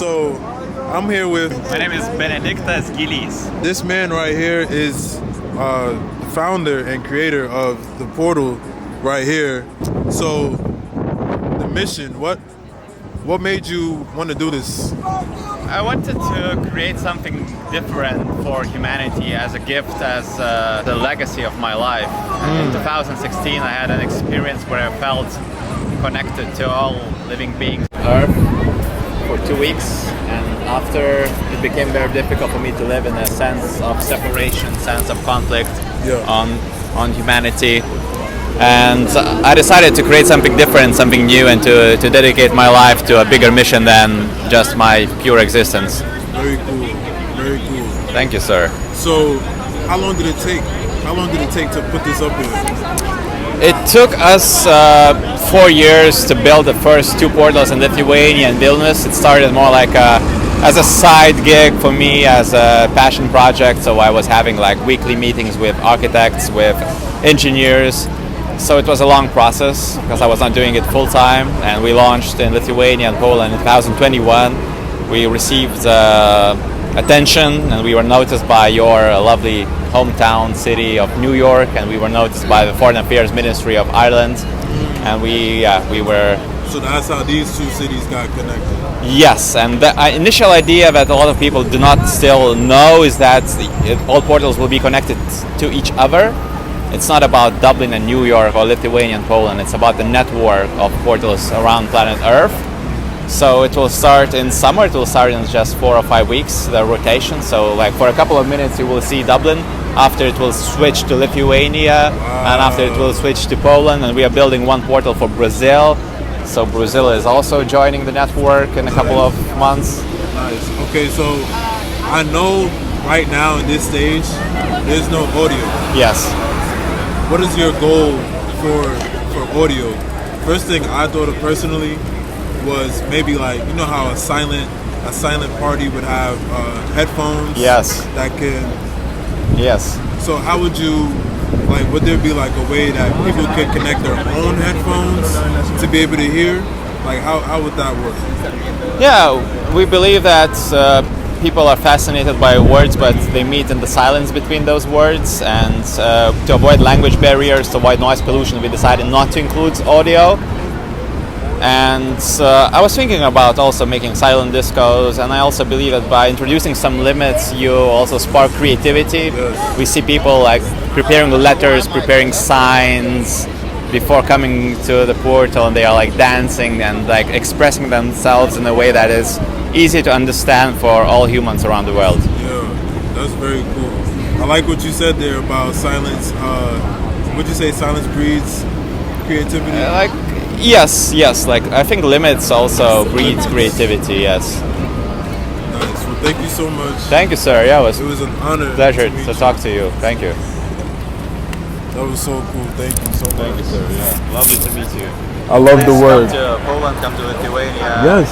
So I'm here with... My name is Benediktas Gylys. This man right here is the founder and creator of the portal right here. So the mission, what made you want to do this? I wanted to create something different for humanity as a gift, as the legacy of my life. In 2016 I had an experience where I felt connected to all living beings on Earth for 2 weeks, and after it became very difficult for me to live in a sense of separation, sense of conflict on humanity. And I decided to create something different, something new, and to dedicate my life to a bigger mission than just my pure existence. Very cool, very cool. Thank you, sir. So, how long did it take? How long did it take to put this up here? It took us 4 years to build the first 2 portals in Lithuania and Vilnius. It started more like as a side gig for me, as a passion project. So I was having like weekly meetings with architects, with engineers. So it was a long process because I was not doing it full time, and we launched in Lithuania and Poland in 2021. We received attention, and we were noticed by your lovely hometown city of New York, and we were noticed by the Foreign Affairs Ministry of Ireland, and we were... So that's how these two cities got connected? Yes, and the initial idea that a lot of people do not still know is that all portals will be connected to each other. It's not about Dublin and New York or Lithuania and Poland. It's about the network of portals around planet Earth. So it will start in summer. It will start in just 4 or 5 weeks, the rotation. So like for a couple of minutes you will see Dublin. After it will switch to Lithuania. And after it will switch to Poland. And we are building one portal for Brazil. So Brazil is also joining the network in a couple of months. Nice. Okay, so I know right now in this stage there's no audio. Yes. What is your goal for audio? First thing I thought of personally was maybe like, you know how a silent party would have headphones. Yes. That can. Yes. So how would you, like, would there be like a way that people could connect their own headphones to be able to hear? Like how would that work? Yeah, we believe that people are fascinated by words, but they meet in the silence between those words. And to avoid language barriers, to avoid noise pollution, we decided not to include audio. And I was thinking about also making silent discos, and I also believe that by introducing some limits, you also spark creativity. Yes. We see people like preparing letters, preparing signs before coming to the portal, and they are like dancing and like expressing themselves in a way that is easy to understand for all humans around the world. Yeah, that's very cool. I like what you said there about silence. Would you say silence breeds creativity? Yes. Like I think limits also breeds creativity. Yes. Nice. Well, thank you so much. Thank you, sir. Yeah, it was an honor. Pleasure to talk to you. Thank you. That was so cool. Thank you so much. Thank you, sir. Yeah, lovely to meet you. I love the word. Come to Poland. Come to Lithuania. Yes.